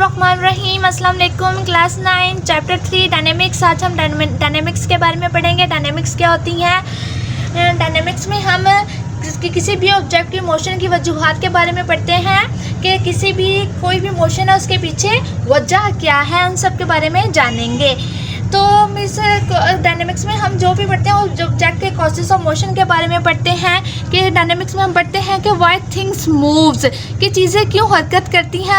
बिस्मिल्लाहिर्रहमानिर्रहीम। अस्सलाम वालेकुम। Class 9 chapter 3 dynamics. आज हम डायनेमिक्स के बारे में पढ़ेंगे। डायनेमिक्स क्या होती हैं। डायनेमिक्स में हम किसी भी ऑब्जेक्ट की मोशन की वजूहात के बारे में पढ़ते हैं कि किसी भी कोई भी मोशन है उसके पीछे वजह क्या है, उन सब के बारे में जानेंगे। तो मिस डायनेमिक्स में हम जो भी पढ़ते हैं उस ऑब्जेक्ट के कॉजेस ऑफ मोशन के बारे में पढ़ते हैं कि डायनेमिक्स में हम पढ़ते हैं कि व्हाई थिंग्स मूव्स, कि चीज़ें क्यों हरकत करती हैं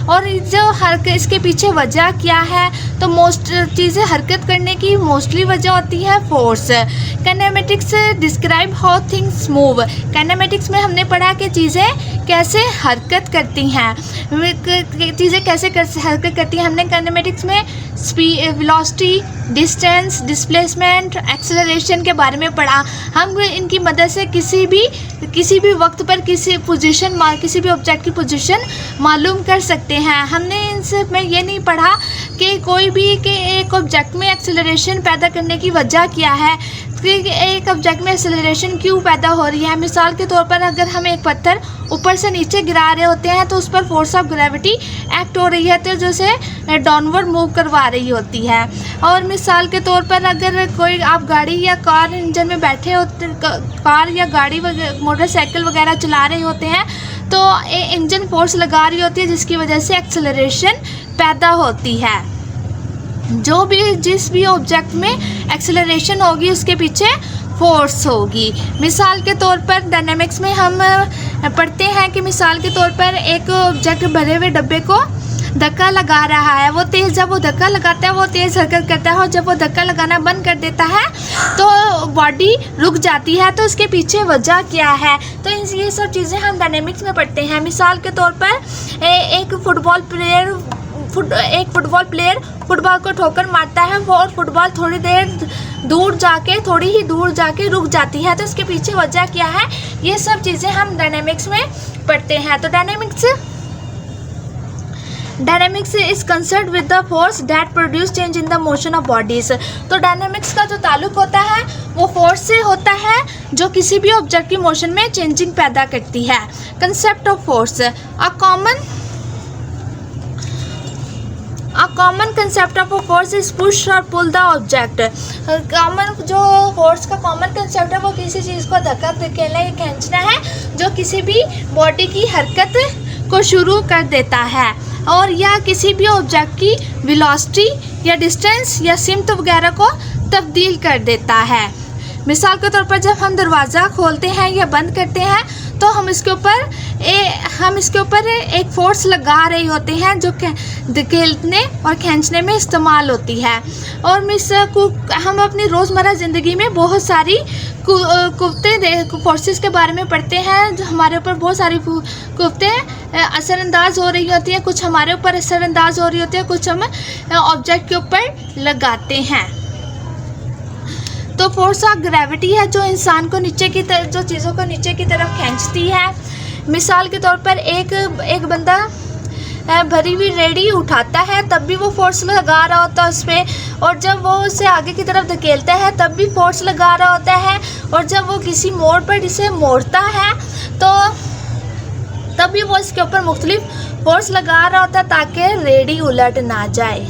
और जो इसके पीछे वजह क्या है। तो मोस्ट चीज़ें हरकत करने की मोस्टली वजह होती है force. Kinematics describe how things move. Kinematics में हमने पढ़ा कि चीज़ें कैसे हरकत करती हैं, चीज़ें कैसे हरकत करती हैं। हमने काइनेमेटिक्स में वेलोसिटी, डिस्टेंस, डिस्प्लेसमेंट, एक्सेलरेशन के बारे में पढ़ा। हम इनकी मदद से किसी भी वक्त पर किसी भी ऑब्जेक्ट की पोजीशन मालूम कर सकते हैं। हमने इनसे में ये नहीं पढ़ा कि एक ऑब्जेक्ट में एक्सेलरेशन पैदा करने की वजह क्या है, कि एक ऑब्जेक्ट में एक्सेलरेशन क्यों पैदा हो रही है। मिसाल के तौर पर अगर हम एक पत्थर ऊपर से नीचे गिरा रहे होते हैं तो उस पर फोर्स ऑफ ग्रेविटी एक्ट हो रही है, तो जैसे डाउनवर्ड मूव करवा रही होती है। और मिसाल के तौर पर अगर कोई आप गाड़ी या कार इंजन में बैठे होते, कार या गाड़ी मोटरसाइकिल वगैरह चला रहे होते हैं तो इंजन फोर्स लगा रही होती है जिसकी वजह से एक्सेलरेशन पैदा होती है। जिस भी ऑब्जेक्ट में एक्सेलरेशन होगी उसके पीछे फोर्स होगी। मिसाल के तौर पर डायनेमिक्स में हम पढ़ते हैं कि मिसाल के तौर पर एक ऑब्जेक्ट भरे हुए डब्बे को धक्का लगा रहा है। जब वो धक्का लगाता है वो तेज़ हरकत करता है, और जब वो धक्का लगाना बंद कर देता है तो बॉडी रुक जाती है। तो इसके पीछे वजह क्या है, तो ये सब चीज़ें हम डायनेमिक्स में पढ़ते हैं। मिसाल के तौर पर एक फुटबॉल प्लेयर फुटबॉल को ठोकर मारता है और फुटबॉल थोड़ी ही दूर जाके रुक जाती है, तो इसके पीछे वजह क्या है। ये सब चीज़ें हम डायनेमिक्स में पढ़ते हैं। तो dynamics is concerned with the force that produce change in the motion of bodies. तो डायनेमिक्स का जो ताल्लुक होता है वो फोर्स से होता है जो किसी भी ऑब्जेक्ट की मोशन में चेंजिंग पैदा करती है। Concept of force, A common concept of a force is push or pull the object। जो फोर्स का कॉमन कंसेप्ट है वो किसी चीज़ को धक्का धकेलना या खींचना है जो किसी भी बॉडी की हरकत को शुरू कर देता है, और या किसी भी ऑब्जेक्ट की वेलोसिटी या डिस्टेंस या सिमत वगैरह को तब्दील कर देता है। मिसाल के तौर पर जब हम दरवाज़ा खोलते हैं या बंद करते हैं तो हम इसके ऊपर एक फोर्स लगा रहे होते हैं जो धकेलने और खींचने में इस्तेमाल होती है। और हम अपनी रोज़मर्रा ज़िंदगी में बहुत सारी फोर्सेस के बारे में पढ़ते हैं जो हमारे ऊपर बहुत सारी कुव्वतें असरअंदाज हो रही होती हैं। कुछ हमारे ऊपर असरअंदाज हो रही होती है, कुछ हम ऑब्जेक्ट के ऊपर लगाते हैं। तो फोर्स ऑफ ग्रेविटी है जो इंसान को जो चीज़ों को नीचे की तरफ खींचती है। मिसाल के तौर पर एक बंदा भरी हुई रेडी उठाता है तब भी वो फोर्स लगा रहा होता है उस पर, और जब वो उसे आगे की तरफ धकेलता है तब भी फोर्स लगा रहा होता है, और जब वो किसी मोड़ पर इसे मोड़ता है तो तब भी वो इसके ऊपर मुख्तलिफ फोर्स लगा रहा होता है ताकि रेडी उलट ना जाए।